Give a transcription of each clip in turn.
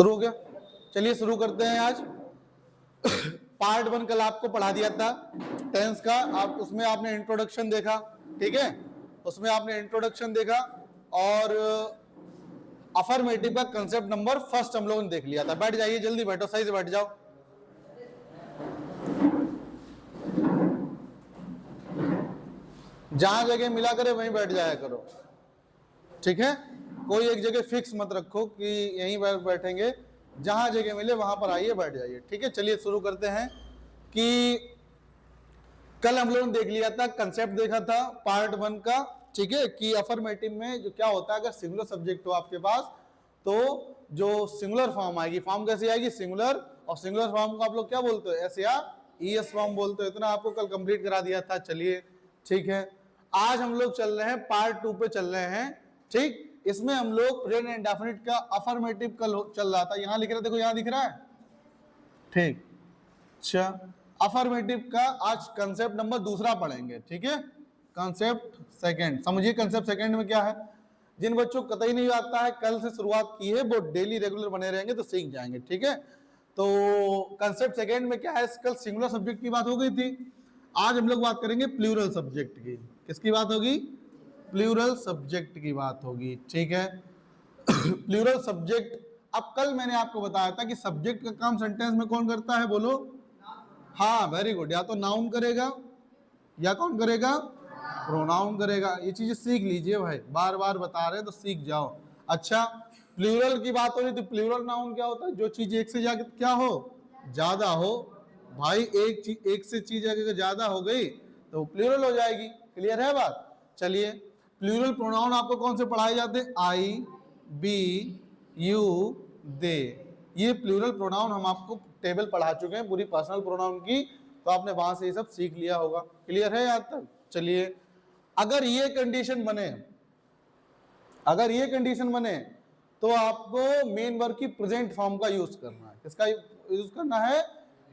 शुरू हो गया। चलिए शुरू करते हैं आज। पार्ट 1 कल आपको पढ़ा दिया था टेंस का, आप उसमें आपने इंट्रोडक्शन देखा, ठीक है, उसमें आपने इंट्रोडक्शन देखा और अफर्मेटिव का कंसेप्ट नंबर फर्स्ट हम लोगों ने देख लिया था। बैठ जाइए, जल्दी बैठो, सही से बैठ जाओ। जहां जगह मिला करे वहीं बैठ जाया करो, ठीक है, कोई एक जगह फिक्स मत रखो कि यहीं बैठेंगे, जहां जगह मिले वहां पर आइए, बैठ जाइए, ठीक है। चलिए शुरू करते हैं कि कल हम लोगों ने देख लिया था, कंसेप्ट देखा था पार्ट 1 का, ठीक है, कि अफर्मेटिव में जो क्या होता है, अगर सिंगुलर सब्जेक्ट हो आपके पास तो जो सिंगुलर फॉर्म आएगी, फॉर्म कैसी आएगी, सिंगुलर, और सिंगुलर फॉर्म को आप लोग क्या बोलते हो, एस या ईएस फॉर्म बोलते हो। इतना आपको कल कंप्लीट करा दिया था। चलिए ठीक है, आज हम लोग चल रहे हैं पार्ट 2 पे चल रहे हैं, ठीक। इसमें हम लोग प्रेजेंट इंडेफिनिट का अफर्मेटिव कल चल रहा था, यहां लिख रहा है, देखो यहां दिख रहा है, ठीक। अच्छा, अफर्मेटिव का आज कंसेप्ट नंबर दूसरा पढ़ेंगे, ठीक है, कंसेप्ट सेकंड। समझिए कंसेप्ट सेकंड में क्या है। जिन बच्चों को कतई नहीं आता है, कल से शुरुआत की है, वो डेली रेगुलर बने रहेंगे तो सीख जाएंगे, ठीक है। तो कंसेप्ट सेकंड में क्या है, कल सिंगुलर सब्जेक्ट की बात हो गई थी, आज हम लोग बात करेंगे प्लूरल सब्जेक्ट की। किसकी बात होगी, प्लूरल सब्जेक्ट की बात होगी, ठीक है। प्लूरल सब्जेक्ट, अब कल मैंने आपको बताया था कि सब्जेक्ट का काम सेंटेंस में कौन करता है, बोलो। हाँ वेरी गुड, या तो नाउन करेगा या कौन करेगा, प्रोनाउन करेगा। ये चीजें सीख लीजिए भाई, बार बार बता रहे हैं तो सीख जाओ। अच्छा, प्लूरल की बात हो रही थी, प्लूरल नाउन क्या होता है, जो चीज एक से ज्यादा क्या हो, ज्यादा हो भाई, एक से चीज अगर ज्यादा हो गई तो प्लूरल हो जाएगी। क्लियर है बात। चलिए, प्लूरल प्रोनाउन आपको कौन से पढ़ाए जाते हैं, आई, बी, यू, दे, ये प्लूरल प्रोनाउन हम आपको टेबल पढ़ा चुके हैं पूरी पर्सनल प्रोनाउन की, तो आपने वहां से ये सब सीख लिया होगा। क्लियर है यहाँ तक। चलिए, अगर ये कंडीशन बने, अगर ये कंडीशन बने तो आपको मेन वर्ब की प्रेजेंट फॉर्म का यूज करना है। किसका यूज करना है,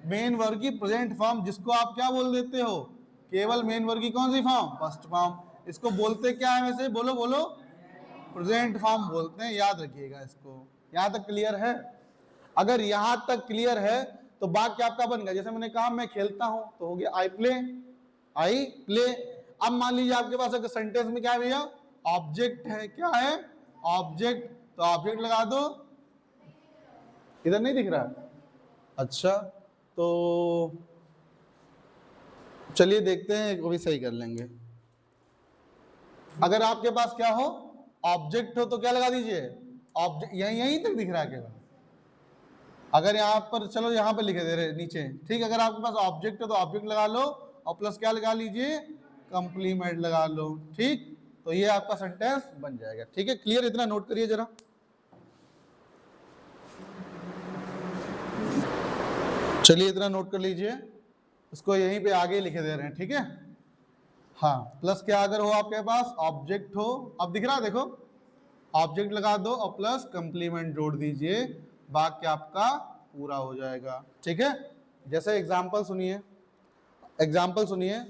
मेन वर्ब की प्रेजेंट फॉर्म, जिसको आप क्या बोल देते हो, केवल मेन वर्ब की कौन सी फॉर्म, फर्स्ट फॉर्म। इसको बोलते क्या है वैसे, बोलो बोलो, प्रेजेंट फॉर्म बोलते हैं, याद रखिएगा इसको। यहां तक क्लियर है। अगर यहां तक क्लियर है तो वाक्य आपका बन गया। जैसे मैंने कहा मैं खेलता हूं तो हो गया आई प्ले, आई प्ले। अब मान लीजिए आपके पास अगर सेंटेंस में क्या है भैया, ऑब्जेक्ट है, क्या है, ऑब्जेक्ट, तो ऑब्जेक्ट लगा दो। इधर नहीं दिख रहा, अच्छा तो चलिए देखते हैं, वो भी सही कर लेंगे। अगर आपके पास क्या हो, ऑब्जेक्ट हो तो क्या लगा दीजिए, ऑब्जेक्ट, यहीं तक दिख रहा है केवल। अगर यहाँ पर, चलो यहाँ पर लिखे दे रहे नीचे, ठीक। अगर आपके पास ऑब्जेक्ट है तो ऑब्जेक्ट लगा लो और प्लस क्या लगा लीजिए, कंप्लीमेंट लगा लो, ठीक। तो ये आपका सेंटेंस बन जाएगा, ठीक है। क्लियर, इतना नोट करिए जरा। चलिए इतना नोट कर लीजिए, इसको यहीं पे आगे लिखे दे रहे हैं, ठीक है। हाँ, प्लस क्या अगर हो आपके पास, ऑब्जेक्ट हो, अब दिख रहा है देखो, ऑब्जेक्ट लगा दो और प्लस कंप्लीमेंट जोड़ दीजिए, वाक्य आपका पूरा हो जाएगा, ठीक है। जैसे एग्जाम्पल सुनिए, एग्जाम्पल सुनिए,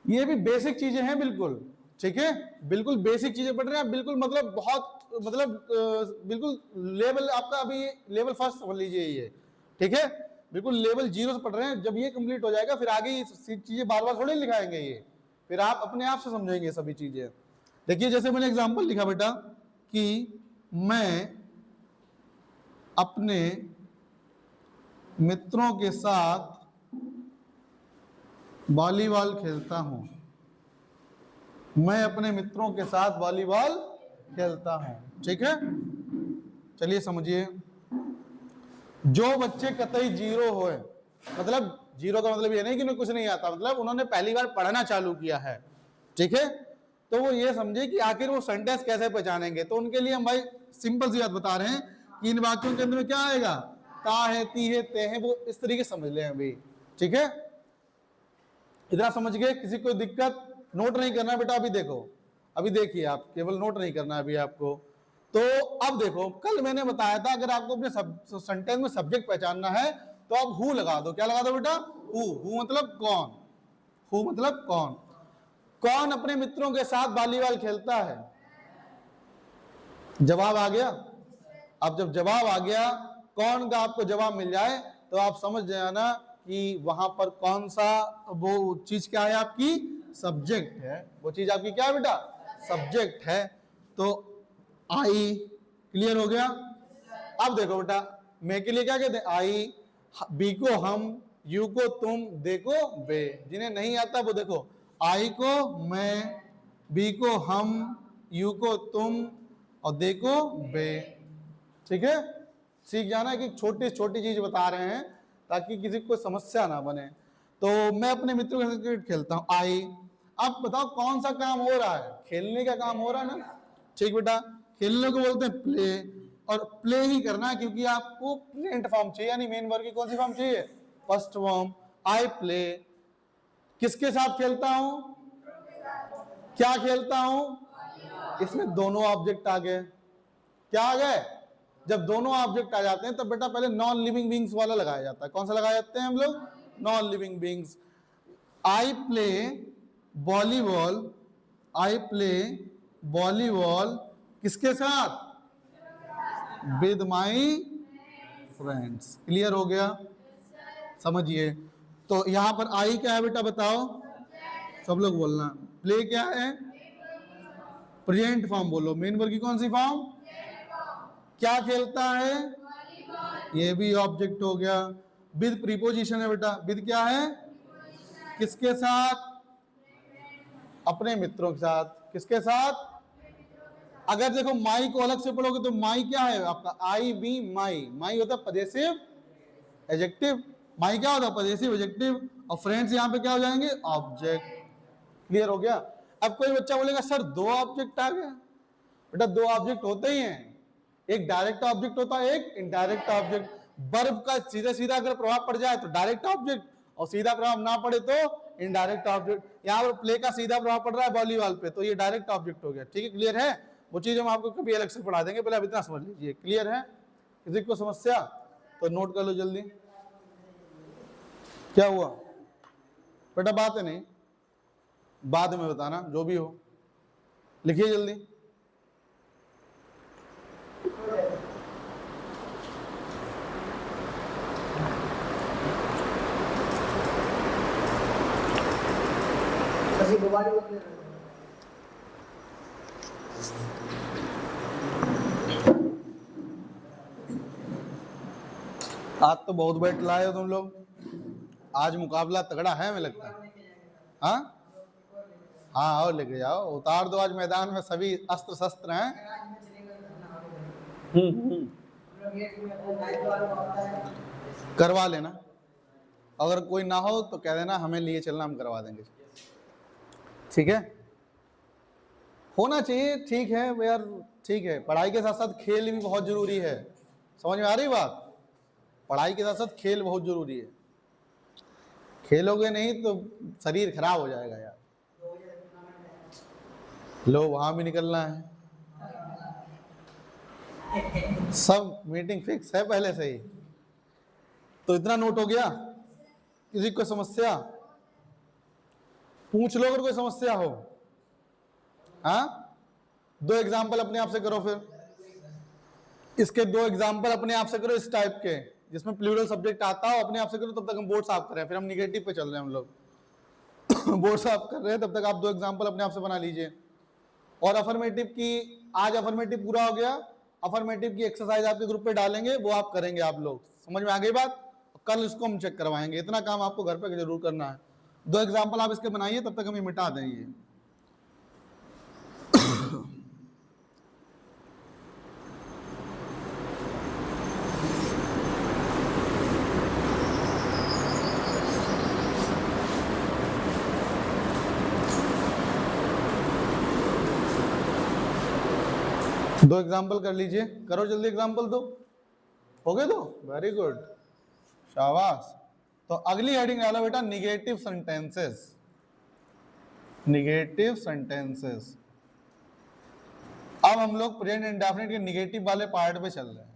ये भी बेसिक चीजें हैं बिल्कुल, ठीक है, बिल्कुल बेसिक चीजें पढ़ रहे हैं, बिल्कुल मतलब बहुत बिल्कुल लेवल आपका अभी लेवल फर्स्ट समझ लीजिए ये, ठीक है, बिल्कुल लेवल 0 से पढ़ रहे हैं। जब ये कंप्लीट हो जाएगा फिर आगे चीजें बार बार थोड़ी लिखाएंगे ये, फिर आप अपने आप से समझेंगे सभी चीजें। देखिए जैसे मैंने एग्जाम्पल लिखा बेटा कि मैं अपने मित्रों के साथ वॉलीबॉल खेलता हूं, मैं अपने मित्रों के साथ वॉलीबॉल खेलता हूं, ठीक है। चलिए समझिए, जो बच्चे कतई 0 होए, मतलब 0 का मतलब ये नहीं कि उन्हें कुछ नहीं आता, मतलब उन्होंने पहली बार पढ़ना चालू किया है, ठीक है, तो वो ये समझे कि आखिर वो सेंटेंस कैसे पहचानेंगे। तो उनके लिए हम भाई सिंपल सी बात बता रहे हैं कि इन वाक्यों के अंदर में क्या आएगा, ता है, ती है, ते है, वो इस तरीके से समझ ले अभी, ठीक है। इतना समझ गए, किसी को दिक्कत, नोट नहीं करना बेटा, अभी देखो, अभी देखिए आप, केवल नोट नहीं करना अभी आपको। तो अब देखो, कल मैंने बताया था अगर आपको अपने सेंटेंस में सब्जेक्ट पहचानना है तो आप हु लगा दो। क्या लगा दो बेटा, हु मतलब कौन, हु मतलब कौन, कौन अपने मित्रों के साथ वॉलीबॉल खेलता है, जवाब आ गया, अब जब जवाब आ गया, कौन का आपको जवाब मिल जाए तो आप समझ जाना कि वहां पर कौन सा वो चीज क्या है, आपकी सब्जेक्ट है। वो चीज आपकी क्या है बेटा, सब्जेक्ट है। तो आई क्लियर हो गया। अब देखो बेटा, मैं के लिए क्या कहते हैं, आई, बी को हम, यू को तुम, दे को वे। जिन्हें नहीं आता वो देखो, आई को मैं, बी को हम, यू को तुम और दे को वे। ठीक है, सीख जाना है कि छोटी छोटी चीज बता रहे हैं ताकि किसी को समस्या ना बने। तो मैं अपने मित्रों के साथ क्रिकेट खेलता हूँ, आई। अब बताओ कौन सा काम हो रहा है, खेलने का काम हो रहा है ना। ठीक बेटा, खेलने को बोलते हैं प्ले, और प्ले ही करना है क्योंकि आपको प्रेजेंट फॉर्म चाहिए, यानी मेन वर्ब की कौन सी फॉर्म चाहिए, फर्स्ट फॉर्म। आई प्ले, किसके साथ खेलता हूं, क्या खेलता हूं, इसमें दोनों ऑब्जेक्ट आ गए। क्या आ गए, जब दोनों ऑब्जेक्ट आ जाते हैं तब बेटा पहले नॉन लिविंग बींग्स वाला लगाया जाता है। कौन सा लगाया जाते हैं हम लोग, non living beings. I play volleyball, I play volleyball किसके साथ, विद माई फ्रेंड्स। क्लियर हो गया, समझिए। तो यहां पर आई क्या है बेटा बताओ, सब लोग बोलना। प्ले क्या है, प्रेजेंट फॉर्म बोलो, मेन वर्ब की कौन सी फॉर्म, क्या खेलता है, ये भी ऑब्जेक्ट हो गया। विद प्रीपोजिशन है बेटा, विद क्या है, किसके साथ, अपने मित्रों के साथ। किसके साथ, अगर देखो माई को अलग से पढ़ोगे तो माई क्या है आपका, आई बी माई, माई होता है पजेसिव एडजेक्टिव, माई क्या होता है पजेसिव एडजेक्टिव, और फ्रेंड्स यहाँ पे क्या हो जाएंगे, ऑब्जेक्ट। क्लियर हो गया। अब कोई बच्चा बोलेगा सर दो ऑब्जेक्ट आ गए, बेटा दो ऑब्जेक्ट होते ही हैं, एक डायरेक्ट ऑब्जेक्ट होता है, एक इनडायरेक्ट ऑब्जेक्ट। वर्ब का सीधा सीधा अगर प्रभाव पड़ जाए तो डायरेक्ट ऑब्जेक्ट, और सीधा प्रभाव ना पड़े तो इनडायरेक्ट ऑब्जेक्ट। यहाँ पर प्ले का सीधा प्रभाव पड़ रहा है वॉलीबॉल पे, तो ये डायरेक्ट ऑब्जेक्ट हो गया। ठीक है, क्लियर है। वो चीज हम आपको कभी अलग से पढ़ा देंगे, पहले अब इतना समझ लीजिए। क्लियर है, किसी को समस्या तो नोट कर लो जल्दी। क्या हुआ बेटा, बात है नहीं, बाद में बताना जो भी हो, लिखिए जल्दी। आज तो बहुत बैठ लाए हो तुम लोग, आज मुकाबला तगड़ा है हमें लगता है। हाँ हाँ, और लेके जाओ, उतार दो आज मैदान में, सभी अस्त्र शस्त्र हैं। करवा लेना, अगर कोई ना हो तो कह देना हमें लिए चलना, हम करवा देंगे। ठीक है, होना चाहिए। ठीक है यार, ठीक है, पढ़ाई के साथ साथ खेल भी बहुत जरूरी है। समझ में आ रही बात, पढ़ाई के साथ साथ खेल बहुत जरूरी है। खेलोगे नहीं तो शरीर खराब हो जाएगा यार। लो वहां भी निकलना है, सब मीटिंग फिक्स है पहले से ही। तो इतना नोट हो गया। किसी को समस्या पूछ लो अगर कोई समस्या हो। हाँ, दो एग्जाम्पल अपने आप से करो, फिर इसके दो एग्जाम्पल अपने आप से करो इस टाइप के, जिसमें प्लूरल सब्जेक्ट आता हो, अपने आप से करो। तब तक हम बोर्ड साफ कर रहे हैं, फिर हम निगेटिव पे चल रहे हैं हम लोग। बोर्ड साफ कर रहे हैं, तब तक आप दो एग्जाम्पल अपने आप से बना लीजिए। और अफर्मेटिव की, आज अफर्मेटिव पूरा हो गया, अफर्मेटिव की एक्सरसाइज आपके ग्रुप पे डालेंगे, वो आप करेंगे। आप लोग समझ में आ गई बात, कल इसको हम चेक करवाएंगे। इतना काम आपको घर पे जरूर करना है। दो एग्जाम्पल आप इसके बनाइए, तब तक हम ये मिटा देंगे। दो एग्जाम्पल कर लीजिए, करो जल्दी एग्जाम्पल दो। हो गए दो, वेरी गुड, शाबाश। तो अगली हेडिंग डालो बेटा, निगेटिव सेंटेंसेस। Negative sentences. अब हम लोग प्रेजेंट इंडेफिनिट के निगेटिव वाले पार्ट पे चल रहे हैं।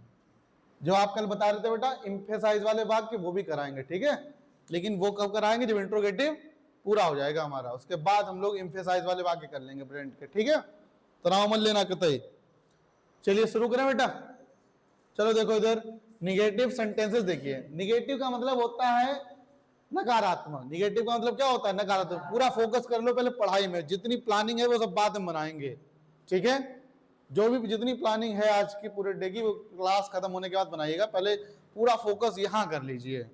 जो आप कल बता रहे थे बेटा एम्फेसाइज वाले भाग के, वो भी कराएंगे। ठीक है, लेकिन वो कब कराएंगे, जब इंट्रोगेटिव पूरा हो जाएगा हमारा, उसके बाद हम लोग एम्फेसाइज वाले भाग के कर लेंगे प्रेजेंट के। ठीक है, तो नाम मत लेना कतई। चलिए शुरू करें बेटा। चलो देखो इधर निगेटिव सेंटेंसेस देखिए। निगेटिव का मतलब होता है नकारात्मक। निगेटिव का मतलब क्या होता है? नकारात्मक। पूरा फोकस कर लो पहले पढ़ाई में, जितनी प्लानिंग है वो सब बाद में बनाएंगे, ठीक है? जो भी जितनी प्लानिंग है आज की पूरे डे की, वो क्लास खत्म होने के बाद बनाइएगा। पहले पूरा फोकस यहाँ कर लीजिए।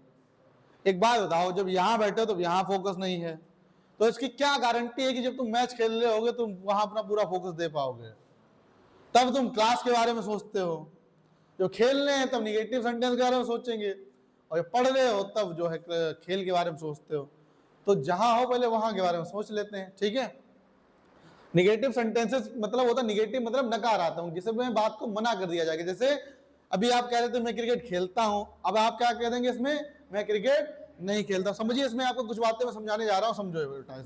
एक बात बताओ, जब यहाँ बैठे हो तो यहाँ फोकस नहीं है, तो इसकी क्या गारंटी है कि जब तुम मैच खेल रहे होगे तुम वहां अपना पूरा फोकस दे पाओगे? तब तुम क्लास के बारे में सोचते हो। जो खेल रहे हैं तब निगेटिव सेंटेंस के बारे में सोचेंगे, और पढ़ रहे हो तब जो है खेल के बारे में सोचते हो। तो जहां हो पहले वहां के बारे में सोच लेते हैं, ठीक है? निगेटिव सेंटेंसेस मतलब होता है, निगेटिव मतलब नकारात्मक, जिसमें बात को मना कर दिया जाएगा। जैसे अभी आप कह रहे थे मैं क्रिकेट खेलता हूं, अब आप क्या कह देंगे इसमें? मैं क्रिकेट नहीं खेलता। समझिए, इसमें आपको कुछ बातें मैं समझाने जा रहा हूं, समझो बेटा।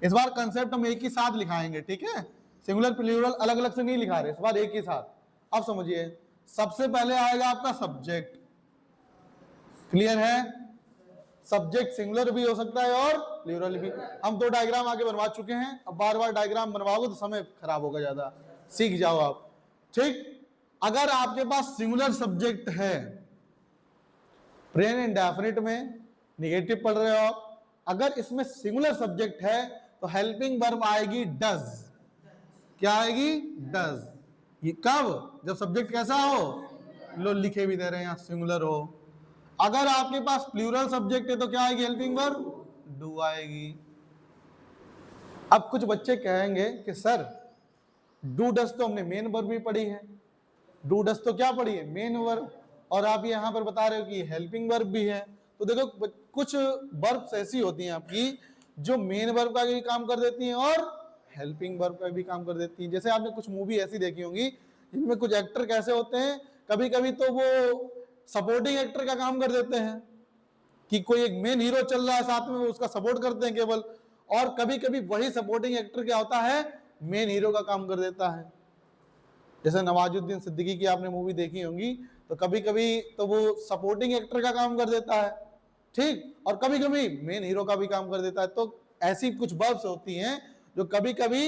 इस बार कंसेप्ट हम एक ही साथ लिखाएंगे, ठीक है? सिंगुलर प्लूरल अलग अलग से नहीं लिखा रहे, इस बार एक ही साथ। अब समझिए, सबसे पहले आएगा आपका सब्जेक्ट। क्लियर है? सब्जेक्ट सिंगुलर भी हो सकता है और प्लूरल भी। हम तो डायग्राम आगे बनवा चुके हैं, अब बार बार डायग्राम बनवाओगे तो समय खराब होगा ज्यादा, सीख जाओ आप, ठीक? अगर आपके पास सिंगुलर सब्जेक्ट है, प्रेजेंट इंडेफिनिट में निगेटिव पढ़ रहे हो आप, अगर इसमें सिंगुलर सब्जेक्ट है तो हेल्पिंग वर्ब आएगी डज। क्या आएगी? डज। ये कब? जब सब्जेक्ट कैसा हो? लो लिखे भी दे रहे हैं यहां, सिंगुलर हो। अगर आपके पास प्लूरल सब्जेक्ट है तो क्या आएगी? हेल्पिंग वर्ब डू आएगी। अब कुछ बच्चे कहेंगे कि सर डू डज तो हमने मेन वर्ब भी पढ़ी है, डू डज तो क्या पढ़ी है? मेन वर्ब, और आप यहां पर बता रहे हो कि हेल्पिंग वर्ब भी है। तो देखो कुछ वर्ब्स ऐसी होती हैं आपकी जो मेन वर्ब का भी काम कर देती हैं और हेल्पिंग वर्ब का भी काम कर देती हैं। जैसे आपने कुछ मूवी ऐसी देखी होंगी जिनमें कुछ एक्टर कैसे होते हैं, कभी कभी तो वो सपोर्टिंग एक्टर का काम कर देते हैं, कि कोई एक मेन हीरो चल रहा है साथ में, वो उसका सपोर्ट करते हैं केवल। और कभी कभी वही सपोर्टिंग एक्टर क्या होता है? मेन हीरो का काम कर देता है। जैसे नवाजुद्दीन सिद्दीकी की आपने मूवी देखी होंगी, तो कभी कभी तो वो सपोर्टिंग एक्टर का काम कर देता है, ठीक, और कभी कभी मेन हीरो का भी काम कर देता है। तो ऐसी कुछ वर्ब्स होती हैं जो कभी कभी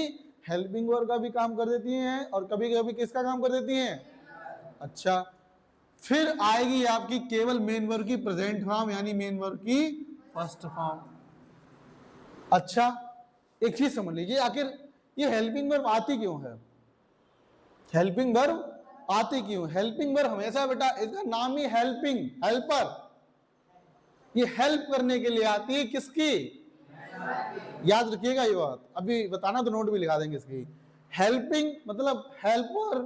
हेल्पिंग वर्ब का भी काम कर देती हैं और कभी कभी किसका काम कर देती हैं? अच्छा, फिर आएगी आपकी केवल मेन वर्ब की प्रेजेंट फॉर्म, यानी मेन वर्ब की फर्स्ट फॉर्म। अच्छा, एक चीज समझ लीजिए, आखिर ये हेल्पिंग वर्ब आती क्यों है? हेल्पिंग वर्ब आती क्यों? हेल्पिंग वर्ब हमेशा बेटा, इसका नाम ही हेल्पिंग, हेल्पर, ये हेल्प करने के लिए आती है। किसकी? याद रखिएगा ये बात, अभी बताना तो नोट भी लिखा देंगे इसकी। हेल्पिंग मतलब हेल्पर,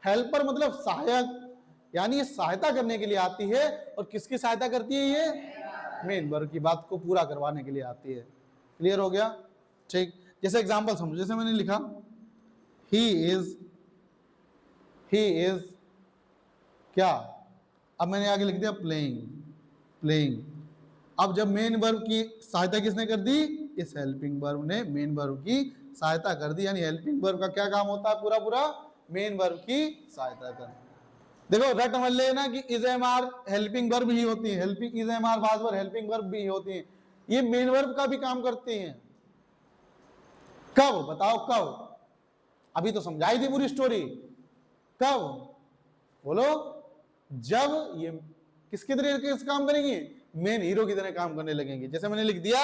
हेल्पर मतलब सहायक, यानी ये सहायता करने के लिए आती है। और किसकी सहायता करती है? ये मेन वर्ब की बात को पूरा करवाने के लिए आती है। क्लियर हो गया? ठीक। जैसे एग्जांपल समझो, जैसे मैंने लिखा ही इज क्या, अब मैंने आगे लिख दिया प्लेइंग, प्लेइंग। अब जब मेन वर्ब की सहायता किसने कर दी? इस हेल्पिंग वर्ब ने मेन वर्ब की सहायता कर दी। यानी हेल्पिंग वर्ब का क्या काम होता है? पूरा पूरा मेन वर्ब की सहायता करना। देखो रट मत लेना कि is am are helping verb ही होती है, हेल्पिंग इज एम आर बाज वर्ब हेल्पिंग वर्ब भी होती है। ये मेन वर्ब का भी काम करती हैं। कब? बताओ कब? अभी तो समझाई थी पूरी स्टोरी। कब? बोलो। जब ये किसकी तरह किस काम करेंगे? मेन हीरो की तरह काम करने लगेंगे। जैसे मैंने लिख दिया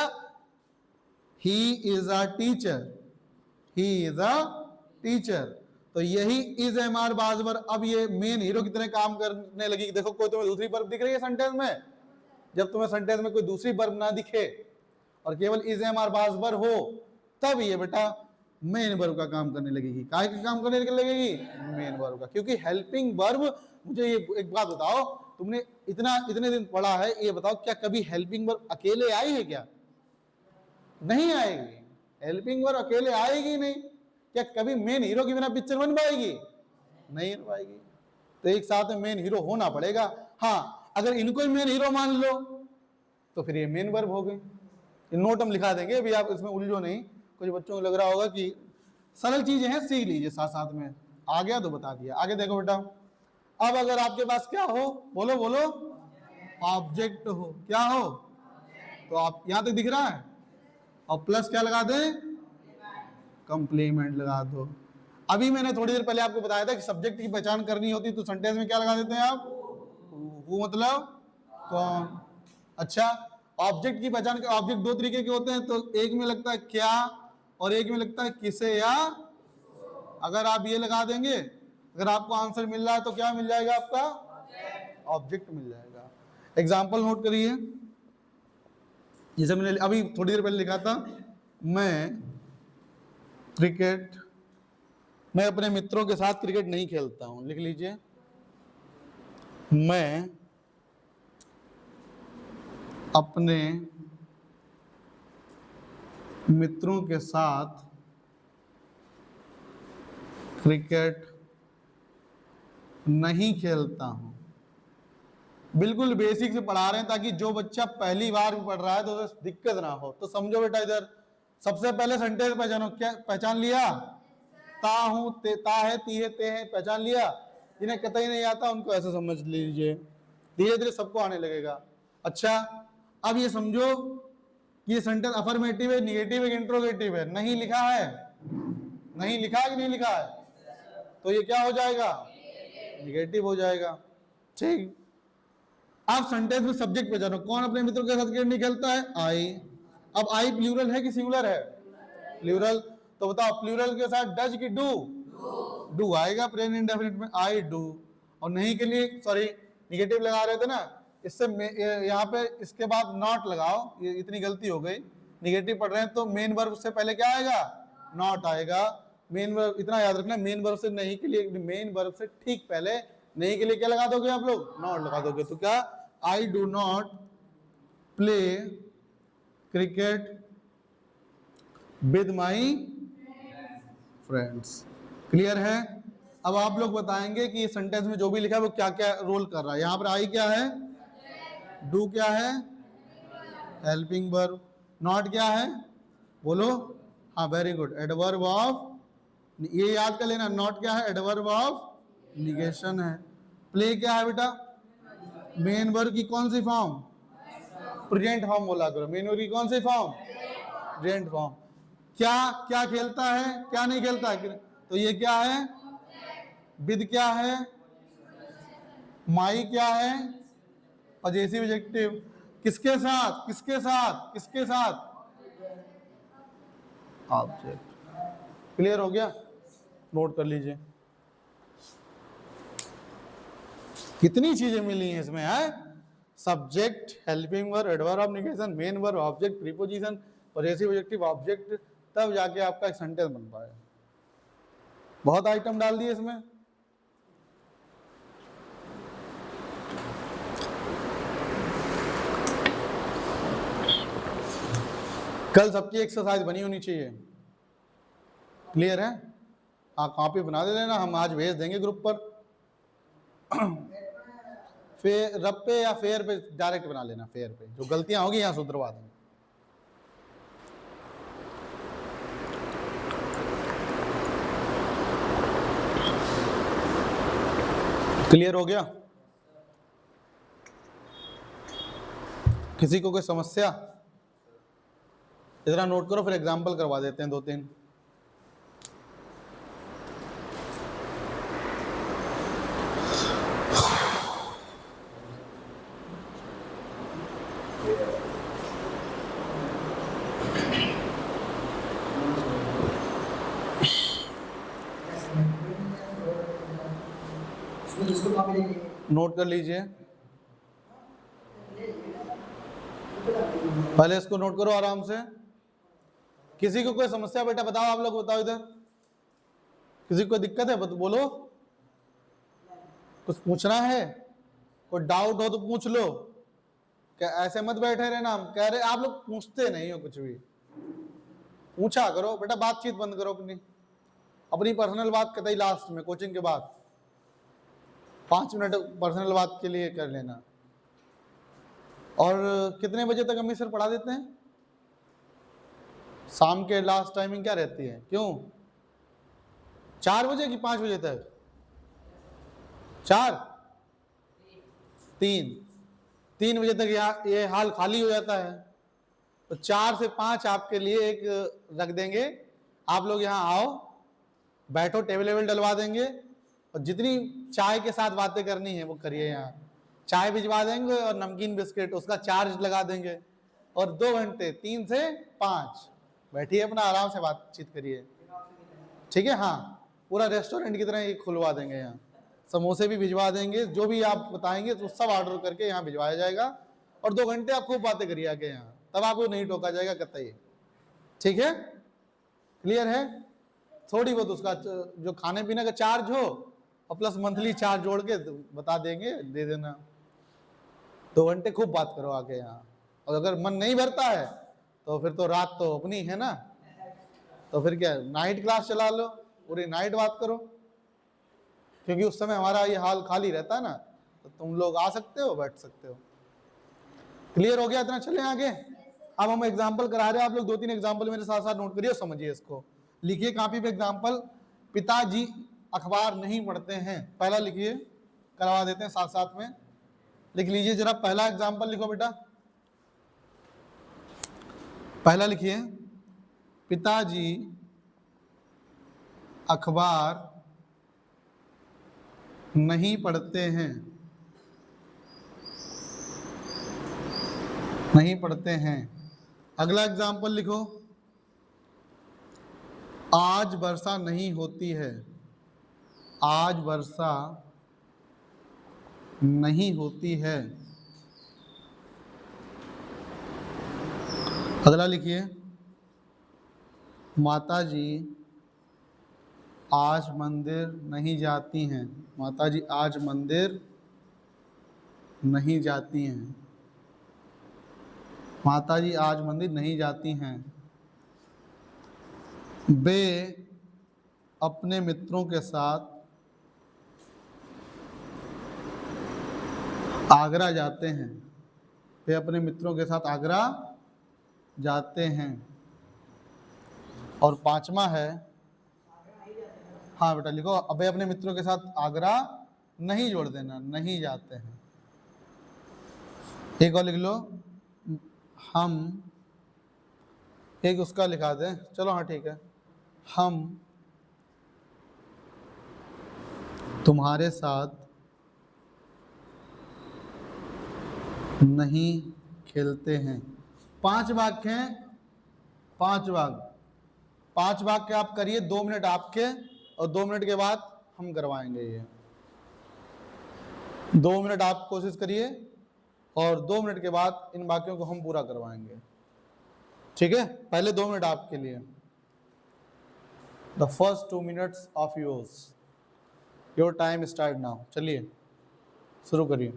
he is a teacher, he is a teacher, तो यही इज एम आर बाज वर्ब अब ये मेन हीरो की तरह काम करने लगी। देखो कोई तुम्हें दूसरी वर्ब दिख रही है सेंटेंस में? जब तुम्हें सेंटेंस में कोई दूसरी वर्ब ना दिखे और केवल इज एम आर बाज वर्ब हो, तब ये बेटा मेन वर्ब का काम करने लगेगी। काय का काम करने लगेगी? मेन वर्ब का। क्योंकि हेल्पिंग वर्ब, मुझे ये एक बात बताओ, तुमने इतने दिन पढ़ा है, ये बताओ क्या कभी हेल्पिंग वर्ब अकेले आई है क्या? नहीं आएगी। हेल्पिंग वर्ब अकेले आएगी नहीं। क्या कभी मेन हीरो की बिना पिक्चर बन पाएगी? नहीं बन पाएगी। तो एक साथ में मेन हीरो होना पड़ेगा। हाँ, अगर इनको ही मेन हीरो मान लो तो फिर ये मेन वर्ब हो गई। नोट हम लिखा देंगे, अभी आप इसमें उलझो नहीं। कुछ बच्चों को लग रहा होगा कि सरल चीजें हैं, सीख लीजिए साथ साथ में। आ गया तो बता दिया। आगे देखो बेटा, अब अगर आपके पास क्या हो? बोलो बोलो। ऑब्जेक्ट हो। क्या हो? तो आप यहां तक दिख रहा है, और प्लस क्या लगा दें? कंप्लीमेंट लगा दो। अभी मैंने थोड़ी देर पहले आपको बताया था कि सब्जेक्ट की पहचान करनी होती तो सेंटेंस में क्या लगा देते हैं आप, वो मतलब कौन। अच्छा, ऑब्जेक्ट की पहचान, ऑब्जेक्ट दो तरीके के होते हैं, तो एक में लगता है क्या और एक में लगता है किसे या। अगर आप ये लगा देंगे, अगर आपको आंसर मिल रहा है तो क्या मिल जाएगा, आपका ऑब्जेक्ट मिल जाएगा। एग्जाम्पल नोट करिए, जैसे मैंने अभी थोड़ी देर पहले लिखा था, मैं क्रिकेट, मैं अपने मित्रों के साथ क्रिकेट नहीं खेलता हूं। लिख लीजिए, मैं अपने मित्रों के साथ क्रिकेट नहीं खेलता हूं। बिल्कुल बेसिक से पढ़ा रहे हैं ताकि जो बच्चा पहली बार भी पढ़ रहा है तो उसे दिक्कत ना हो। तो समझो बेटा, इधर सबसे पहले सेंटेंस पहचानो। क्या पहचान लिया, ता हूं, ता है, ती है, ते है, पहचान लिया। जिन्हें कतई नहीं आता उनको ऐसे समझ लीजिए, धीरे धीरे सबको आने लगेगा। अच्छा, अब ये समझो कि ये सेंटेंस अफर्मेटिव है, निगेटिव है, इंट्रोगेटिव है। नहीं लिखा है, नहीं लिखा है कि नहीं लिखा है, तो ये क्या हो जाएगा, निगेटिव हो जाएगा। ठीक, आप सेंटेंस में सब्जेक्ट पे जानो। कौन अपने मित्रों के साथ क्रिकेट नहीं खेलता है, आई। अब आई प्लूरल है कि सिंगुलर है, प्लूरल। तो बताओ प्लूरल के साथ डज की डू, डू आएगा प्रेजेंट इंडेफिनिट में, आई डू। और नहीं के लिए सॉरी निगेटिव लगा रहे थे ना, इससे यहाँ पे इसके बाद नॉट लगाओ, ये इतनी गलती हो गई। निगेटिव पढ़ रहे हैं तो मेन वर्ब से पहले क्या आएगा, नॉट आएगा। मेन वर्ब इतना याद रखना, मेन वर्ब से नहीं के लिए, मेन वर्ब से ठीक पहले नहीं के लिए क्या लगा दोगे आप लोग, नॉट लगा दोगे। तो क्या, I do not play cricket with my friends. Clear है। अब आप लोग बताएंगे कि सेंटेंस में जो भी लिखा है वो क्या क्या रोल कर रहा है। यहां पर आई क्या है, डू क्या है, हेल्पिंग वर्ब। नॉट क्या है, बोलो, हाँ वेरी गुड, एडवर्ब ऑफ, ये याद कर लेना, नॉट क्या है, एडवर्ब ऑफ निगेशन है। प्ले क्या है बेटा, मेन वर्ब की कौन सी फॉर्म, प्रेजेंट फॉर्म बोला करो, मेन वर्ब की कौन सी फॉर्म, प्रेजेंट फॉर्म। क्या क्या खेलता है, क्या नहीं खेलता है, तो ये क्या है, विद क्या है, माई क्या है, पजेसिव एडजेक्टिव। किसके साथ, किसके साथ, किसके साथ, ऑब्जेक्ट। क्लियर हो गया, नोट कर लीजिए। कितनी चीजें मिली हैं इसमें, है, subject, helping verb, adverb of negation, main verb, object, preposition, possessive adjective, object, तब जाके आपका एक सेंटेंस बन पाए। बहुत आइटम डाल दिए इसमें। कल सबकी एक्सरसाइज बनी होनी चाहिए, क्लियर है। आप कॉपी बना दे लेना, हम आज भेज देंगे ग्रुप पर। फेर रब पे या फेयर पे डायरेक्ट बना लेना, फेयर पे जो गलतियां होगी यहां सुधरवा देंगे। क्लियर हो गया, किसी को कोई समस्या, इतना नोट करो, फिर एग्जाम्पल करवा देते हैं 2-3। नोट कर लीजिए, पहले इसको नोट करो आराम से। किसी को कोई समस्या बेटा बताओ, आप लोग बताओ इधर, किसी को कोई दिक्कत है बोलो, कुछ पूछना है, कोई डाउट हो तो पूछ लो। क्या ऐसे मत बैठे रहना, हम कह रहे आप लोग पूछते नहीं हो कुछ भी, पूछा करो बेटा, बातचीत बंद करो अपनी, अपनी पर्सनल बात कतई लास्ट में, कोचिंग के बाद 5 मिनट पर्सनल बात के लिए कर लेना। और कितने बजे तक अम्मी सर पढ़ा देते हैं, शाम के लास्ट टाइमिंग क्या रहती है, क्यों 4 बजे कि 5 बजे तक, 4, 3 बजे तक ये हाल खाली हो जाता है। तो 4 से 5 आपके लिए एक रख देंगे, आप लोग यहाँ आओ, बैठो, टेबल वेबल डलवा देंगे, और जितनी चाय के साथ बातें करनी है वो करिए। यहाँ चाय भिजवा देंगे और नमकीन बिस्किट, उसका चार्ज लगा देंगे, और 2 घंटे 3 से 5 बैठिए, अपना आराम से बातचीत करिए, ठीक है। हाँ, पूरा रेस्टोरेंट की तरह ये खुलवा देंगे। यहाँ समोसे भी भिजवा देंगे, जो भी आप बताएंगे तो सब ऑर्डर करके यहाँ भिजवाया जाएगा, और 2 घंटे आप खूब बातें करिए आके यहाँ, तब आपको नहीं टोका जाएगा कतई, ठीक है। क्लियर है। थोड़ी बहुत उसका जो खाने पीने का चार्ज हो और प्लस मंथली चार्ज जोड़ के बता देंगे, दे देना। 2 घंटे खूब बात करो आके यहाँ, और अगर मन नहीं भरता है तो फिर तो रात तो अपनी है ना, तो फिर क्या नाइट क्लास चला लो, पूरी नाइट बात करो, क्योंकि उस समय हमारा ये हाल खाली रहता है ना, तो तुम लोग आ सकते हो, बैठ सकते हो। क्लियर हो गया इतना? चले आगे। अब हम एग्जाम्पल करा रहे हैं, आप लोग 2-3 एग्जाम्पल मेरे साथ साथ नोट करिए, समझिए इसको। लिखिए कॉपी पे एग्जाम्पल। पिताजी अखबार नहीं पढ़ते हैं, पहला लिखिए, करवा देते हैं साथ साथ में। लिख लीजिए जरा, पहला एग्जाम्पल लिखो बेटा, पहला लिखिए, पिताजी अखबार नहीं पढ़ते हैं, नहीं पढ़ते हैं। अगला एग्जाम्पल लिखो, आज वर्षा नहीं होती है, आज वर्षा नहीं होती है। अगला लिखिए, माताजी आज मंदिर नहीं जाती हैं, माताजी आज मंदिर नहीं जाती हैं, माताजी आज मंदिर नहीं जाती हैं। वे अपने मित्रों के साथ आगरा जाते हैं, वे अपने मित्रों के साथ आगरा जाते हैं। और 5वां है, हाँ बेटा लिखो, अब वे अपने मित्रों के साथ आगरा नहीं जोड़ देना, नहीं जाते हैं। एक और लिख लो, हम, एक उसका लिखा दें, चलो हाँ ठीक है, हम तुम्हारे साथ नहीं खेलते हैं। 5 वाक्य हैं, 5 वाक्य आप करिए, 2 मिनट आपके, और 2 मिनट के बाद हम करवाएंगे ये। 2 मिनट आप कोशिश करिए, और 2 मिनट के बाद इन वाक्यों को हम पूरा करवाएंगे, ठीक है। पहले 2 मिनट आपके लिए, the first 2 minutes of yours, your time start now. चलिए शुरू करिए,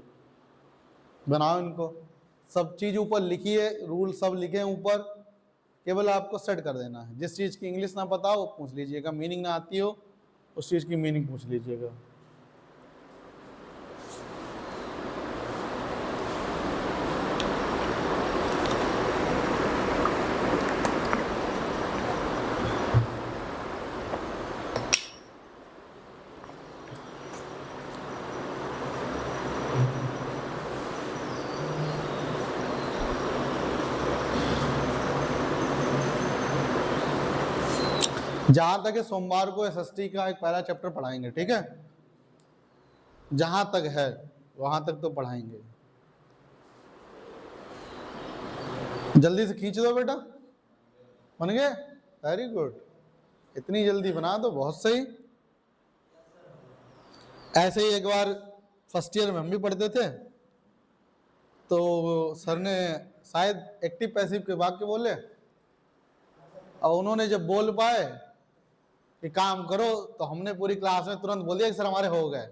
बनाओ इनको, सब चीज ऊपर लिखिए, रूल सब लिखे ऊपर, केवल आपको सेट कर देना है। जिस चीज की इंग्लिश ना पता हो पूछ लीजिएगा, मीनिंग ना आती हो उस चीज की मीनिंग पूछ लीजिएगा। जहां तक है सोमवार को एसएसटी का एक पहला चैप्टर पढ़ाएंगे, ठीक है। जहां तक है वहां तक तो पढ़ाएंगे। जल्दी से खींच दो बेटा, बन गए, वेरी गुड, इतनी जल्दी बना दो, बहुत सही। ऐसे ही एक बार फर्स्ट ईयर में हम भी पढ़ते थे, तो सर ने शायद एक्टिव पैसिव के वाक्य बोले, और उन्होंने जब बोल पाए कि काम करो, तो हमने पूरी क्लास में तुरंत बोल दिया कि सर हमारे हो गए।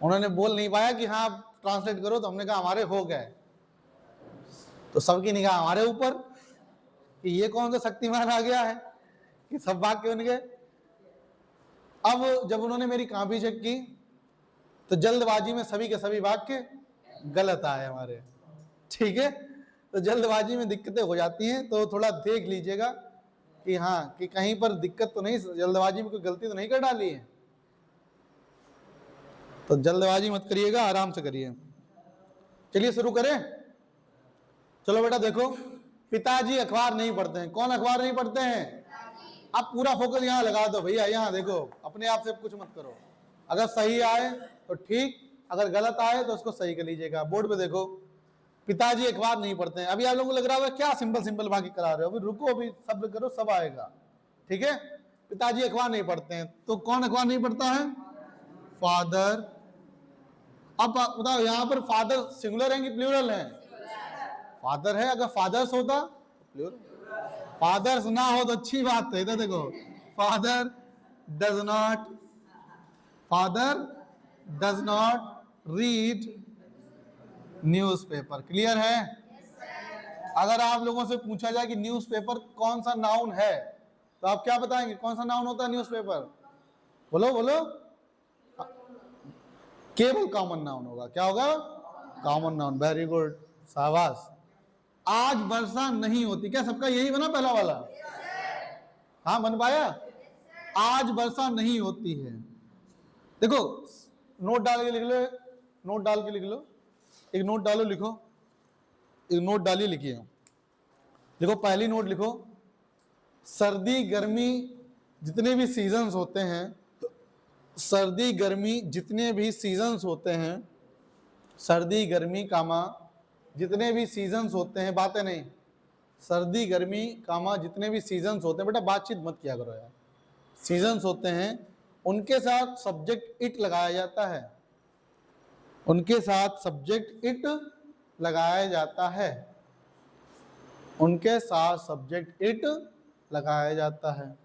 उन्होंने बोल नहीं पाया कि हाँ ट्रांसलेट करो, तो हमने कहा हमारे हो गए। तो सबकी निगाह हमारे ऊपर कि ये कौन सा शक्तिमान आ गया है कि सब वाक्य उनके। अब जब उन्होंने मेरी कॉपी चेक की तो जल्दबाजी में सभी के सभी वाक्य गलत आए हमारे, ठीक है। तो जल्दबाजी में दिक्कतें हो जाती हैं, तो थोड़ा देख लीजिएगा कि हाँ कि कहीं पर दिक्कत तो नहीं, जल्दबाजी में कोई गलती तो नहीं कर डाली है। तो जल्दबाजी मत करिएगा, आराम से करिए। चलिए शुरू करें। चलो बेटा देखो, पिताजी अखबार नहीं पढ़ते हैं। कौन अखबार नहीं पढ़ते हैं? आप पूरा फोकस यहाँ लगा दो भैया, यहाँ देखो, अपने आप से कुछ मत करो। अगर सही आए तो ठीक, अगर गलत आए तो उसको सही कर लीजिएगा। बोर्ड पे देखो, पिताजी अखबार नहीं पढ़ते हैं। अभी आप लोगों को लग रहा होगा क्या सिंपल सिंपल बाकी करा रहे हो, अभी रुको, अभी सब्र करो, सब आएगा, ठीक है। पिताजी अखबार नहीं पढ़ते हैं, तो कौन अखबार नहीं पढ़ता है? फादर। अब बताओ यहाँ पर फादर सिंगुलर है कि प्लूरल है? फादर है। अगर फादर्स होता प्लूरल, फादर्स ना हो तो अच्छी बात है। इधर देखो, father does not read newspaper. Clear है? अगर आप लोगों से पूछा जाए कि न्यूज़पेपर कौन सा नाउन है, तो आप क्या बताएंगे? कौन सा नाउन होता है न्यूज़पेपर? बोलो बोलो। केवल कॉमन नाउन होगा। क्या होगा? Common noun. वेरी गुड, शाबाश। आज वर्षा नहीं होती, क्या सबका यही बना पहला वाला? हाँ, बन पाया? आज वर्षा नहीं होती है। देखो, नोट डाल के लिख लो, नोट डाल के लिख लो, एक नोट डालो, लिखो, एक नोट डालिए, लिखिए। देखो, पहली नोट लिखो, सर्दी गर्मी जितने भी सीजन्स होते हैं, सर्दी गर्मी जितने भी सीजन्स होते हैं, सर्दी गर्मी कामा जितने भी सीजन्स होते हैं, बातें नहीं, सर्दी गर्मी कामा जितने भी सीजन्स होते हैं, बेटा बातचीत मत किया करो यार, सीजन्स होते हैं, उनके साथ सब्जेक्ट इट लगाया जाता है, उनके साथ सब्जेक्ट इट लगाया जाता है, उनके साथ सब्जेक्ट इट लगाया जाता है,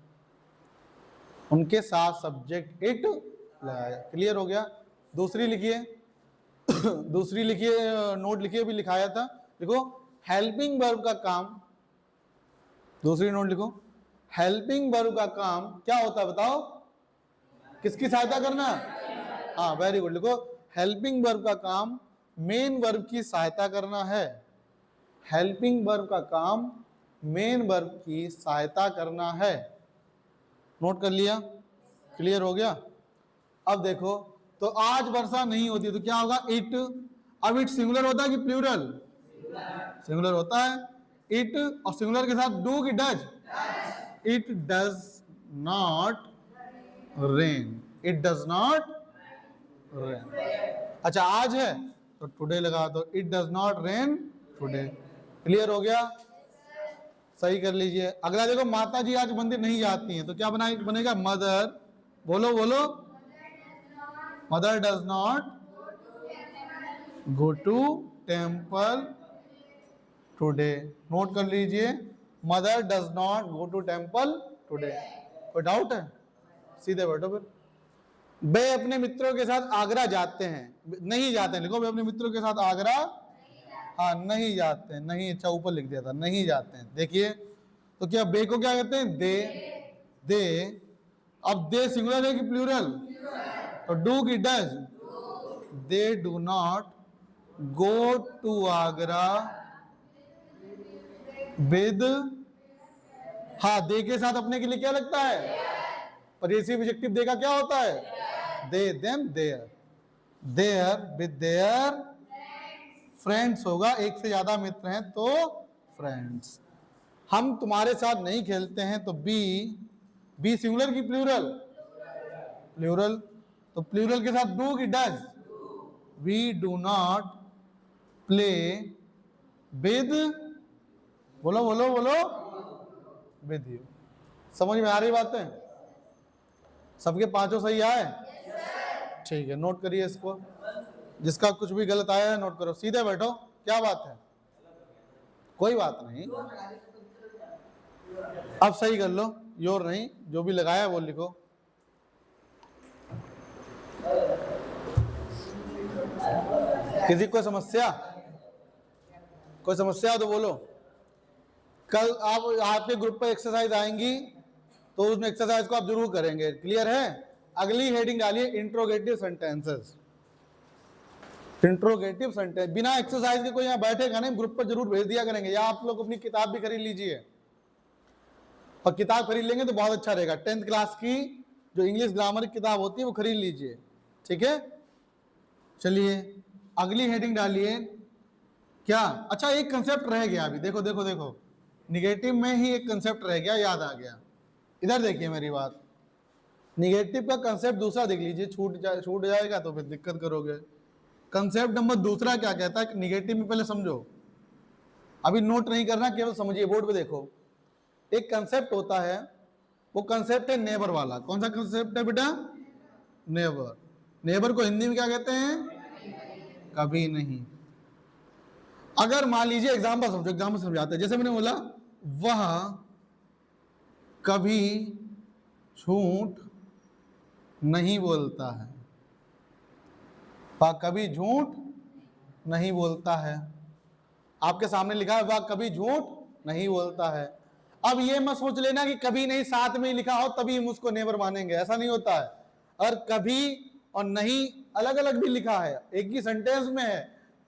उनके साथ सब्जेक्ट इट लगाया। क्लियर हो गया? दूसरी लिखिए, दूसरी लिखिए, नोट लिखिए, भी लिखाया था। देखो, हेल्पिंग वर्ब का काम, दूसरी नोट लिखो, हेल्पिंग वर्ब का काम क्या होता है बताओ? किसकी सहायता करना? हाँ, वेरी गुड। लिखो, हेल्पिंग वर्ब का काम मेन वर्ब की सहायता करना है। हेल्पिंग वर्ब का काम मेन वर्ब की सहायता करना है। नोट कर लिया? क्लियर हो गया? अब देखो, तो आज वर्षा नहीं होती तो क्या होगा? इट। अब इट सिंगुलर होता है कि प्लूरल? सिंगुलर होता है। इट और सिंगुलर के साथ डू की does? It does not rain. It does not rain. अच्छा, आज है तो टुडे लगा दो, it does not rain today. Clear हो गया? सही कर लीजिए। अगला देखो, माता जी आज मंदिर नहीं जाती हैं, तो क्या बनेगा? मदर। बोलो बोलो, mother does not go to temple today. Note कर लीजिए, mother does not go to temple today. कोई डाउट है? सीधे बैठो फिर। वे अपने मित्रों के साथ आगरा जाते हैं, नहीं जाते हैं, लिखो, वे अपने मित्रों के साथ आगरा, हाँ, नहीं जाते हैं, नहीं, अच्छा ऊपर लिख दिया था, नहीं जाते हैं। देखिए, तो क्या बे को क्या कहते हैं? दे। दे। अब दे सिंगुलर है कि प्लूरल? तो डू की does? They do not go to Agra with, हाँ, दे के साथ अपने के लिए क्या लगता है? पजेसिव एडजेक्टिव दे का क्या होता है? They, them, their. Their with their friends होगा, एक से ज्यादा मित्र हैं तो फ्रेंड्स। हम तुम्हारे साथ नहीं खेलते हैं, तो बी। बी सिंगुलर की प्लूरल? प्लूरल। तो प्लूरल के साथ डू की does? We do not play with, बोलो बोलो बोलो, विद यू। समझ में आ रही बातें? सबके पांचों सही आए? ठीक है, नोट करिए इसको। जिसका कुछ भी गलत आया है नोट करो। सीधे बैठो, क्या बात है? कोई बात नहीं, अब सही कर लो। योर नहीं, जो भी लगाया वो लिखो। किसी को समस्या? कोई समस्या हो तो बोलो। कल आप आपके ग्रुप पर एक्सरसाइज आएंगी, तो उस एक्सरसाइज को आप जरूर करेंगे। क्लियर है? अगली हेडिंग डालिए, इंट्रोगेटिव सेंटेंसेस। इंट्रोगेटिव सेंटेंस बिना एक्सरसाइज के कोई यहाँ बैठेगा नहीं, ग्रुप पर जरूर भेज दिया करेंगे, या आप लोग अपनी किताब भी खरीद लीजिए। और किताब खरीद लेंगे तो बहुत अच्छा रहेगा। 10th क्लास की जो इंग्लिश ग्रामर की किताब होती है वो खरीद लीजिए, ठीक है। चलिए, अगली हेडिंग डालिए। क्या? अच्छा, एक कंसेप्ट रह गया अभी, देखो देखो देखो, निगेटिव में ही एक कंसेप्ट रह गया, याद आ गया। इधर देखिए मेरी बात, निगेटिव का कंसेप्ट दूसरा देख लीजिए, छूट जाएगा तो फिर दिक्कत करोगे। कंसेप्ट नंबर दूसरा क्या कहता है, निगेटिव में पहले समझो, अभी नोट नहीं करना, केवल समझिए, बोर्ड पे देखो। एक कंसेप्ट होता है, वो कंसेप्ट है नेबर वाला। कौन सा कंसेप्ट है बेटा? नेबर। नेबर को हिंदी में क्या कहते हैं? कभी नहीं। अगर मान लीजिए एग्जाम्पल समझो, एग्जाम्पल समझाते हैं। जैसे मैंने बोला वह कभी झूठ नहीं बोलता है, वह कभी झूठ नहीं बोलता है। आपके सामने लिखा है वह कभी झूठ नहीं बोलता है। अब ये मत सोच लेना कि कभी नहीं साथ में ही लिखा हो तभी हम उसको नेबर मानेंगे, ऐसा नहीं होता है। और कभी और नहीं अलग अलग भी लिखा है, एक ही सेंटेंस में है,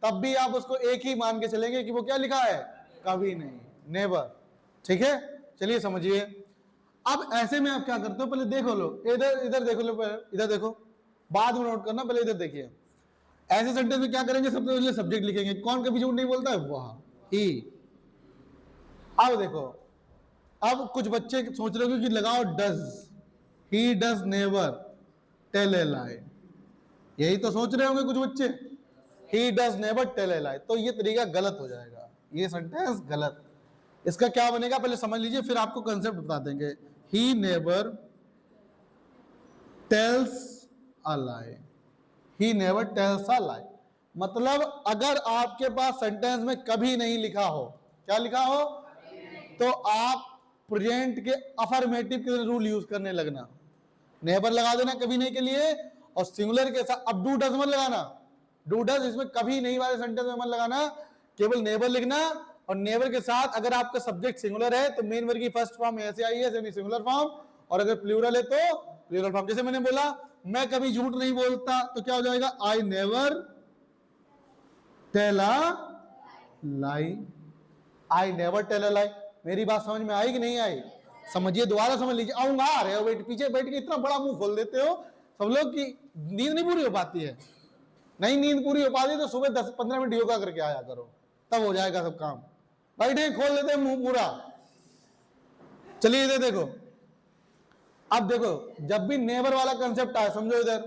तब भी आप उसको एक ही मान के चलेंगे कि वो क्या लिखा है? कभी नहीं, नेबर। ठीक है, चलिए समझिए। अब ऐसे में आप क्या करते हो, पहले देखो लो, इधर देखो लो, इधर देखो, बाद में नोट करना, पहले इधर देखिए। ऐसे सेंटेंस में क्या करेंगे, सबसे पहले सब्जेक्ट लिखेंगे। कौन कभी झूठ नहीं बोलता है? वह, ही। अब देखो, अब कुछ बच्चे सोच रहे हो कि लगाओ does, he does never tell a lie, यही तो सोच रहे होंगे कुछ बच्चे, he does never tell a lie. तो ये तरीका गलत हो जाएगा, ये सेंटेंस गलत। इसका क्या बनेगा पहले समझ लीजिए, फिर आपको कंसेप्ट बता देंगे। He never tells a lie, he never tells a lie. मतलब अगर आपके पास सेंटेंस में कभी नहीं लिखा हो, क्या लिखा हो, तो आप प्रेजेंट के अफर्मेटिव के रूल यूज करने लगना। नेवर लगा देना कभी नहीं के लिए, और सिंगुलर के साथ अब डू डज मत लगाना। डू डज इसमें कभी नहीं वाले सेंटेंस में मत लगाना, केवल नेवर लिखना। और नेवर के साथ अगर आपका सब्जेक्ट सिंगुलर है तो मेन वर्ग की फर्स्ट फॉर्म ऐसे आई है, सेमी सिंगुलर फॉर्म, और अगर प्लूरल है तो प्लूरल फॉर्म। जैसे मैंने बोला मैं कभी झूठ नहीं बोलता, तो क्या हो जाएगा? I never tell a lie, I never tell a lie. मेरी बात समझ में आई कि नहीं आई? समझिए, दोबारा समझ लीजिए। आऊंगा आ रहे हो, बैठ पीछे बैठ के इतना बड़ा मुंह खोल देते हो सब लोग की नींद नहीं पूरी हो पाती है। नहीं नींद पूरी हो पाती तो सुबह 10-15 मिनट योगा करके आया करो, तब हो जाएगा सब काम। बैठे खोल लेते मुंह पूरा। चलिए इधर देखो, अब देखो, जब भी नेवर वाला कंसेप्ट आए, समझो इधर,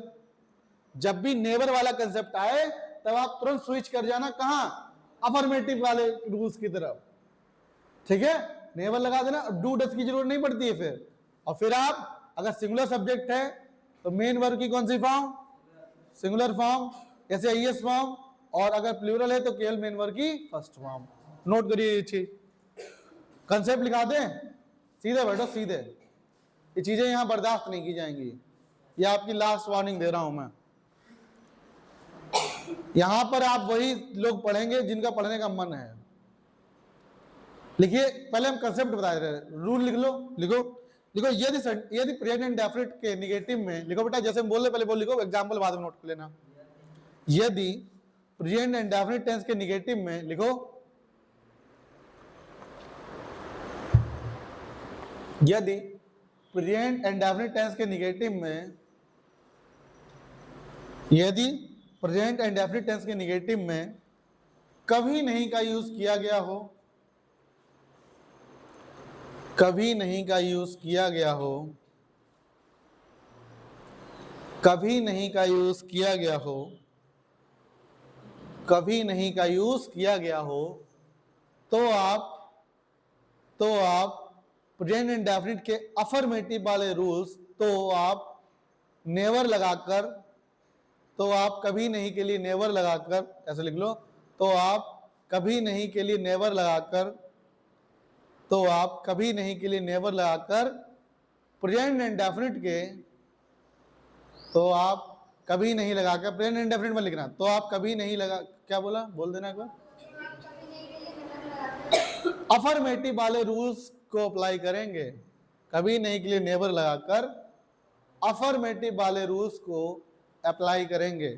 जब भी नेवर वाला कंसेप्ट आए तब आप तुरंत स्विच कर जाना, कहां? अफर्मेटिव वाले रूल्स की तरफ। ठीक है, नेवर लगा देना, डू डज की जरूरत नहीं पड़ती है फिर। और फिर आप अगर सिंगुलर सब्जेक्ट है तो मेन वर्ब की कौन सी फॉर्म? सिंगुलर फॉर्म, जैसे आईएस फॉर्म। और अगर प्लूरल है तो केवल मेन वर्ब की फर्स्ट फॉर्म। नोट करिए ये चीज, कंसेप्ट लिखा दें, सीधे बैठो सीधे। ये चीजें यहां बर्दाश्त नहीं की जाएंगी, ये आपकी लास्ट वार्निंग दे रहा हूं मैं। यहां पर आप वही लोग पढ़ेंगे जिनका पढ़ने का मन है। लिखिए, पहले हम कंसेप्ट बता रहे हैं, रूल लिख लो, लिखो लिखो। यदि प्रेजेंट इंडेफिनिट के निगेटिव में लिखो बेटा, जैसे हम बोल रहे पहले वो लिखो, एग्जांपल बाद में नोट कर लेना। यदि प्रेजेंट इंडेफिनिट टेंस के निगेटिव में लिखो, यदि प्रेजेंट इंडेफिनिट टेंस के निगेटिव में, यदि प्रेजेंट इंडेफिनिट टेंस के निगेटिव में कभी नहीं का यूज किया गया हो, कभी नहीं का यूज किया गया हो, कभी नहीं का यूज किया गया हो, कभी नहीं का यूज किया गया हो, तो आप प्रेजेंट इंडेफिनिट के अफर्मेटिव वाले रूल्स, तो आप नेवर लगाकर, तो आप कभी नहीं के लिए नेवर लगाकर, ऐसे लिख लो, तो आप कभी नहीं के लिए नेवर लगाकर, तो आप कभी नहीं के लिए नेवर लगाकर प्रेजेंट इंडेफिनिट के, तो आप कभी नहीं लगाकर, प्रेजेंट इंडेफिनिट में लिखना, तो आप कभी नहीं लगा, क्या बोला, बोल देना एक बार, अफर्मेटिव वाले रूल्स को अप्लाई करेंगे। कभी नहीं के लिए नेवर लगाकर अफर्मेटिव वाले रूल्स को अप्लाई करेंगे,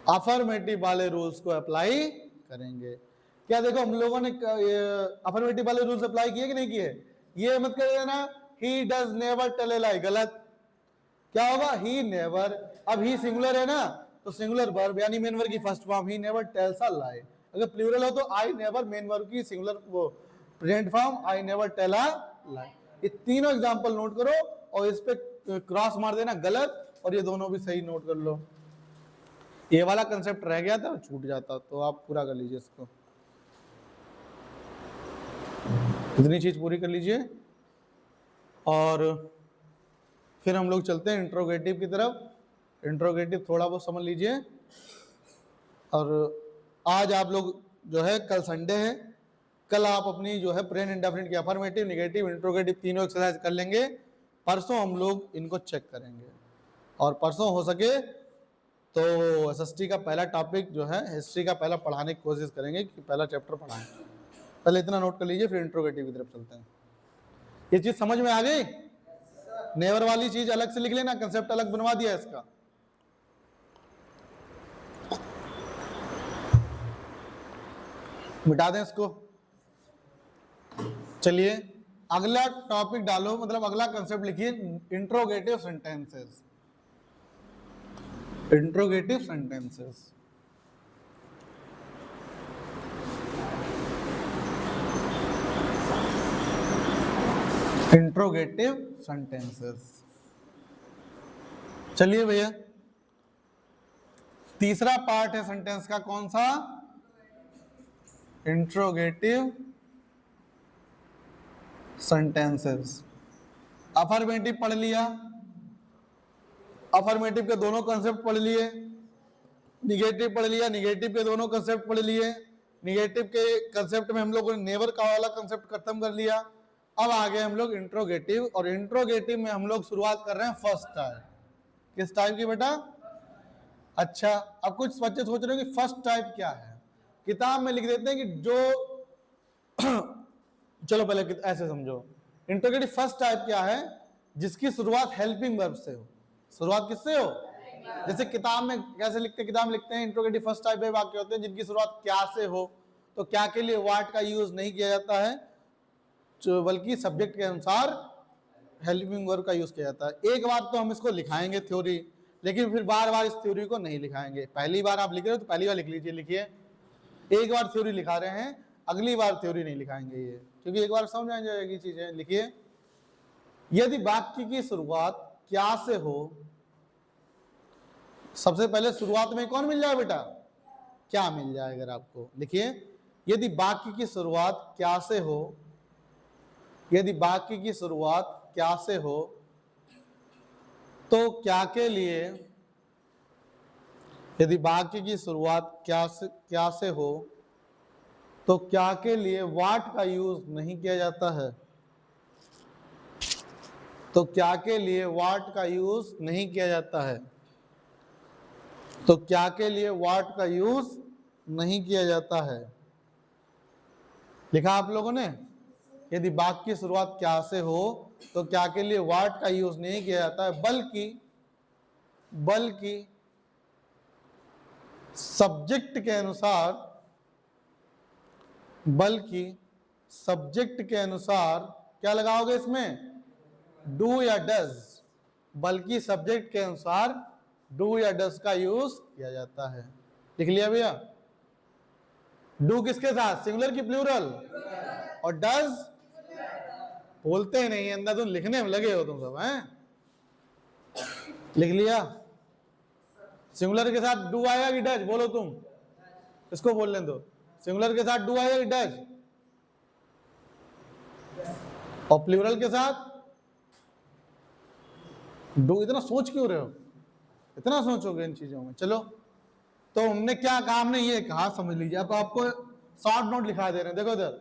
अफर्मेटिव वाले रूल्स को अप्लाई करेंगे। क्या देखो, हम लोगों ने अफर्मेटिव वाले रूल्स अप्लाई किए कि नहीं किए? ये मत कर देना he does never tell a lie, गलत। क्या होगा? ही नेवर, अब ही सिंगुलर है ना, तो सिंगुलर वर्ब यानी मेन वर्ब की first form, he never tells a lie. अगर प्लूरल हो तो आई नेवर, मेन वर्ब की सिंगुलर वो present form, I never tell a lie. ये तीनों एग्जाम्पल नोट करो और इस पे क्रॉस मार देना गलत, और ये दोनों भी सही नोट कर लो। ये वाला कंसेप्ट रह गया था, छूट जाता, तो आप पूरा कर लीजिए इसको, इतनी चीज पूरी कर लीजिए। और फिर हम लोग चलते हैं इंट्रोगेटिव की तरफ। इंट्रोगेटिव थोड़ा बहुत समझ लीजिए। और आज आप लोग जो है, कल संडे है, कल आप अपनी जो है प्रेजेंट इंडेफिनिट की अफर्मेटिव, नेगेटिव, इंट्रोगेटिव तीनों एक्सरसाइज कर लेंगे। परसों हम लोग इनको चेक करेंगे, और परसों हो सके तो एसएसटी का पहला टॉपिक जो है हिस्ट्री का पहला पढ़ाने की कोशिश करेंगे कि पहला चैप्टर पढ़ाएं। पहले इतना नोट कर लीजिए, फिर इंट्रोगेटिव की तरफ चलते हैं। ये चीज समझ में आ गई? नेवर वाली चीज अलग से लिख लेना, कंसेप्ट अलग बनवा दिया इसका। मिटा दें इसको। चलिए अगला टॉपिक डालो, मतलब अगला कंसेप्ट लिखिए, interrogative sentences. Interrogative sentences, interrogative sentences. चलिए भैया, तीसरा पार्ट है सेंटेंस का, कौन सा? Interrogative sentences. अफर्मेटिव पढ़ लिया, अफर्मेटिव के दोनों कंसेप्ट पढ़ लिए, निगेटिव पढ़ लिया, निगेटिव के दोनों कंसेप्ट पढ़ लिए। निगेटिव के कंसेप्ट में हम लोगों ने नेवर का वाला कंसेप्ट खत्म कर लिया। अब आगे हम लोग इंट्रोगेटिव, और इंट्रोगेटिव में हम लोग शुरुआत कर रहे हैं फर्स्ट टाइप। किस टाइप की बेटा? अच्छा, अब कुछ बच्चे सोच रहे हो कि फर्स्ट टाइप क्या है। किताब में लिख देते हैं कि जो चलो पहले ऐसे समझो, इंट्रोगेटिव फर्स्ट टाइप क्या है? जिसकी शुरुआत हेल्पिंग वर्ब से हो। शुरुआत किससे हो? जैसे किताब में कैसे लिखते हैं, किताब में लिखते हैं इंट्रोगेटिव फर्स्ट टाइप वे वाक्य होते हैं जिनकी शुरुआत क्या से हो। तो क्या के लिए व्हाट का यूज नहीं किया जाता है, बल्कि सब्जेक्ट के अनुसार हेल्पिंग वर्ब का यूज किया जाता है। एक बार तो हम इसको लिखाएंगे थ्योरी, लेकिन फिर बार बार इस थ्योरी को नहीं लिखाएंगे। पहली बार आप लिख रहे हो तो पहली बार लिख लीजिए, लिखिए। एक बार थ्योरी लिखा रहे हैं, अगली बार थ्योरी नहीं लिखाएंगे ये, क्योंकि एक बार समझ आ जाएगी चीजें। लिखिए, यदि वाक्य की शुरुआत क्या से हो, सबसे पहले शुरुआत में कौन मिल जाए बेटा? क्या मिल जाए अगर आपको। लिखिए, यदि वाक्य की शुरुआत क्या से हो, यदि वाक्य की शुरुआत क्या से हो, तो क्या के लिए, यदि वाक्य की शुरुआत क्या से हो, तो क्या के लिए व्हाट का यूज नहीं किया जाता है। तो क्या के लिए व्हाट का यूज नहीं किया जाता है। तो क्या के लिए व्हाट का यूज नहीं किया जाता है। लिखा आप लोगों ने? यदि वाक्य की शुरुआत क्या से हो तो क्या के लिए व्हाट का यूज नहीं किया जाता है, बल्कि सब्जेक्ट के अनुसार, बल्कि सब्जेक्ट के अनुसार क्या लगाओगे इसमें? डू या डज। बल्कि सब्जेक्ट के अनुसार डू या डज का यूज किया जाता है। लिख लिया भैया? डू किसके साथ, सिंगुलर की प्लूरल? और डज बोलते ही नहीं, अंदर तुम लिखने में लगे हो तुम सब हैं। लिख लिया? सिंगुलर के साथ डू आएगा कि डज? बोलो तुम, इसको बोलने दो। सिंगुलर के साथ डू आएगा कि डज? और प्लूरल के साथ डू। इतना सोच क्यों रहे हो? इतना सोचोगे इन चीजों में? चलो, तो हमने क्या कहा? हमने ये कहा, समझ लीजिए। अब आपको शॉर्ट नोट लिखा दे रहे हैं, देखो इधर।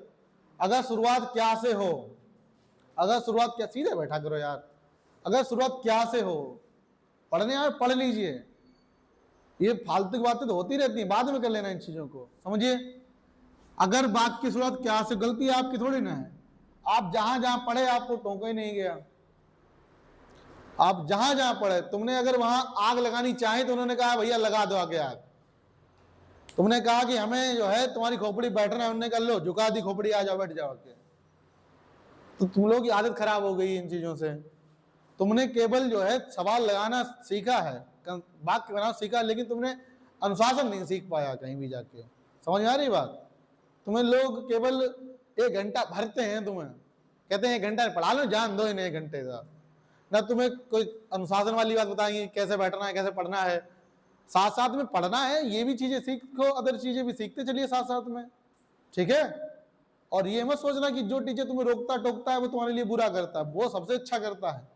अगर शुरुआत क्या से हो, अगर शुरुआत क्या, सीधे बैठा करो यार। अगर शुरुआत क्या से हो, पढ़ने यार पढ़ लीजिए। ये फालतू की बातें तो होती रहती हैं, बाद में कर लेना इन चीजों को, समझिए। अगर वाक्य की शुरुआत क्या से, गलती आपकी थोड़ी ना है। आप जहां जहां पढ़े आपको टोका ही नहीं गया। आप जहां जहां पढ़े, तुमने अगर वहां आग लगानी चाहे तो उन्होंने कहा भैया लगा दो आगे आग। तुमने कहा कि हमें जो है तुम्हारी खोपड़ी बैठना है, उन्होंने कहा लो झुका दी खोपड़ी, आ जाओ बैठ जाओ के। तो तुम लोग की आदत खराब हो गई इन चीजों से। तुमने केवल जो है सवाल लगाना सीखा है, वाक्य बनाना सीखा, लेकिन तुमने अनुशासन नहीं सीख पाया कहीं भी जाके। समझ में आ रही बात? तुम्हें लोग केवल 1 घंटा भरते हैं तुम्हें, कहते हैं 1 घंटा पढ़ा लो, जान दो इन्हें 1 घंटे का। ना तुम्हें कोई अनुशासन वाली बात बताएंगे कैसे बैठना है, कैसे पढ़ना है। साथ साथ में पढ़ना है, ये भी चीजें सीखो, अदर चीजें भी सीखते चलिए साथ साथ में, ठीक है। और ये मत सोचना कि जो टीचर तुम्हें रोकता टोकता है वो तुम्हारे लिए बुरा करता है, वो सबसे अच्छा करता है।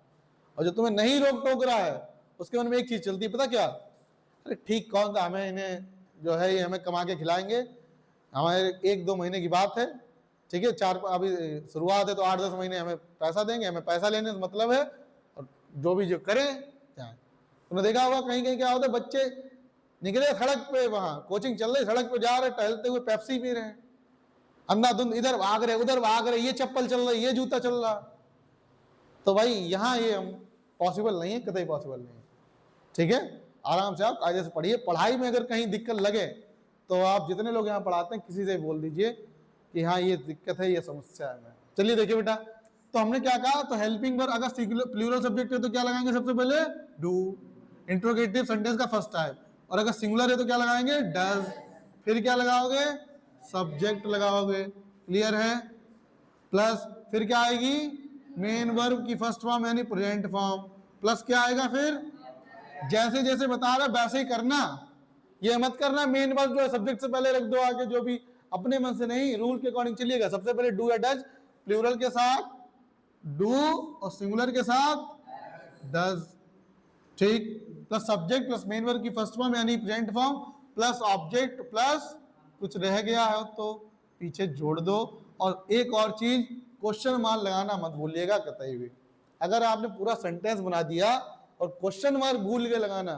और जो तुम्हें नहीं रोक टोक रहा है उसके मन में एक चीज चलती है, पता क्या, अरे ठीक कौन था, हमें इन्हें जो है ये हमें कमा के खिलाएंगे, हमारे 1-2 महीने की बात है, ठीक है, 4 अभी शुरुआत है तो 8-10 महीने हमें पैसा देंगे, हमें पैसा लेने से मतलब है, और जो भी जो करें चाहे। तुमने देखा होगा कहीं कहीं क्या होता है, बच्चे निकले सड़क पे, वहां कोचिंग चल रही, सड़क पे जा रहे, टहलते हुए पेप्सी पी रहे हैं, अंधाधुंध इधर भाग रहे उधर भाग रहे, ये चप्पल चल रही, ये जूता चल रहा। तो भाई यहाँ ये हम पॉसिबल नहीं है, कतई पॉसिबल नहीं है, ठीक है। आराम से आप कायदे से पढ़िए। पढ़ाई में अगर कहीं दिक्कत लगे तो आप जितने लोग यहाँ पढ़ाते हैं किसी से बोल दीजिए कि हाँ ये दिक्कत है, ये समस्या है। चलिए देखिए बेटा, तो हमने क्या कहा, तो हेल्पिंग वर्ब अगर प्लूरल सब्जेक्ट है तो क्या लगाएंगे, सबसे पहले डू, इंट्रोगेटिव सेंटेंस का फर्स्ट टाइप। और अगर सिंगुलर है तो क्या लगाएंगे, डज। फिर क्या लगाओगे, सब्जेक्ट लगाओगे, क्लियर है। प्लस फिर क्या आएगी, मेन वर्ब की फर्स्ट फॉर्म यानी प्रेजेंट फॉर्म, प्लस क्या आएगा फिर, जैसे जैसे बता रहा वैसे ही करना, ये मत करना मेन वर्ब जो है सब्जेक्ट से पहले रख दो आगे, जो भी अपने मन से नहीं, रूल के अकॉर्डिंग चलिएगा। सबसे पहले डू या डज, प्लूरल के साथ डू और सिंगुलर के साथ डज, ठीक। Plus subject plus main verb की फर्स्ट फॉर्म यानी present form, plus object, plus कुछ रह गया है तो पीछे जोड़ दो। और एक और चीज, क्वेश्चन मार्क लगाना मत भूलिएगा कतई भी। अगर आपने पूरा सेंटेंस बना दिया और क्वेश्चन मार्क भूल के लगाना,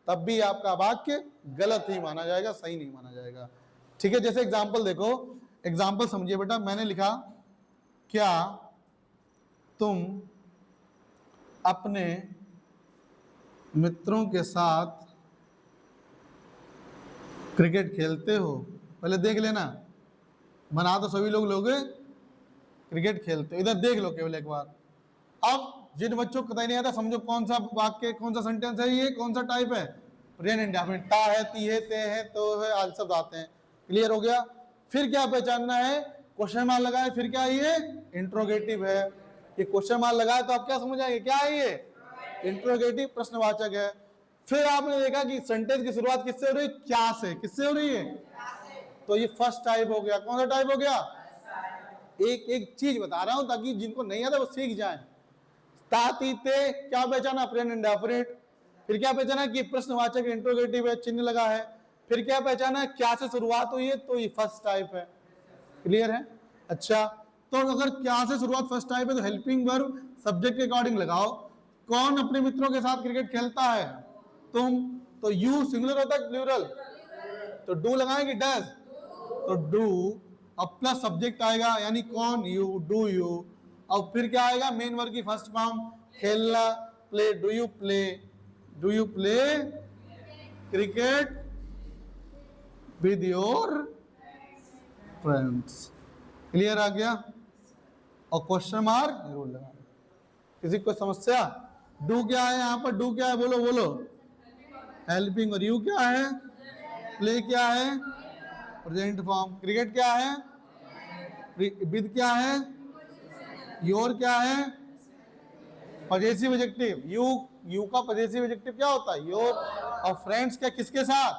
तब भी आपका वाक्य गलत ही माना जाएगा, सही नहीं माना जाएगा, ठीक है। जैसे एग्जाम्पल देखो, एग्जाम्पल समझिए बेटा, मैंने लिखा क्या तुम अपने मित्रों के साथ क्रिकेट खेलते हो, पहले देख लेना, बना तो सभी लोग लोगे क्रिकेट खेलते हो, इधर देख लो केवल एक बार। अब जिन बच्चों को पता नहीं आता, समझो कौन सा वाक्य, कौन सा सेंटेंस है, ये कौन सा टाइप है, प्रेजेंट इंडेफिनिट, ता है, ती है, ते है, तो है, आज शब्द आते हैं, क्लियर हो गया। फिर क्या पहचानना है, क्वेश्चन मार्क लगाए, फिर क्या ये इंट्रोगेटिव है, ये क्वेश्चन मार्क लगाए तो आप क्या समझ आएंगे, क्या है ये, इंट्रोगेटिव प्रश्नवाचक है। फिर आपने देखा कि सेंटेंस की शुरुआत किससे हो रही है, क्या से, किससे हो रही है, तो ये फर्स्ट टाइप हो गया। कौन सा टाइप हो गया, एक एक चीज बता रहा हूं ताकि जिनको नहीं आता वो सीख जाएं। तातीते क्या पहचाना, प्रेजेंट इंडेफिनिट। फिर क्या पहचाना कि प्रश्नवाचक इंट्रोगेटिव है, चिन्ह लगा है। फिर क्या पहचाना, क्या से शुरुआत हुई है तो ये फर्स्ट टाइप है, क्लियर है। अच्छा, तो अगर क्या से शुरुआत फर्स्ट टाइप है तो हेल्पिंग वर्ब सब्जेक्ट के अकॉर्डिंग लगाओ। कौन अपने मित्रों के साथ क्रिकेट खेलता है, तुम, तो यू सिंगुलर होता है प्लूरल, तो डू लगाएंगे, डज, तो डू, अब प्लस सब्जेक्ट आएगा यानी कौन, यू, डू यू। और फिर क्या आएगा, मेन वर्ब की फर्स्ट फॉर्म, खेलना, play, do you play, do you play cricket with your friends, clear आ गया। और क्वेश्चन मार्क जरूर लगा। किसी को समस्या, डू क्या है यहाँ पर, डू क्या है, बोलो बोलो, हेल्पिंग। और यू क्या है, प्ले क्या है, प्रेजेंट फॉर्म। क्रिकेट क्या है, विद क्या है, योर क्या है, पजेसिव एडजेक्टिव। यू का पजेसिव एडजेक्टिव क्या होता है, योर। और फ्रेंड्स क्या, किसके साथ,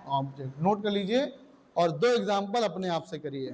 ऑब्जेक्ट। नोट कर लीजिए और 2 एग्जांपल अपने आप से करिए।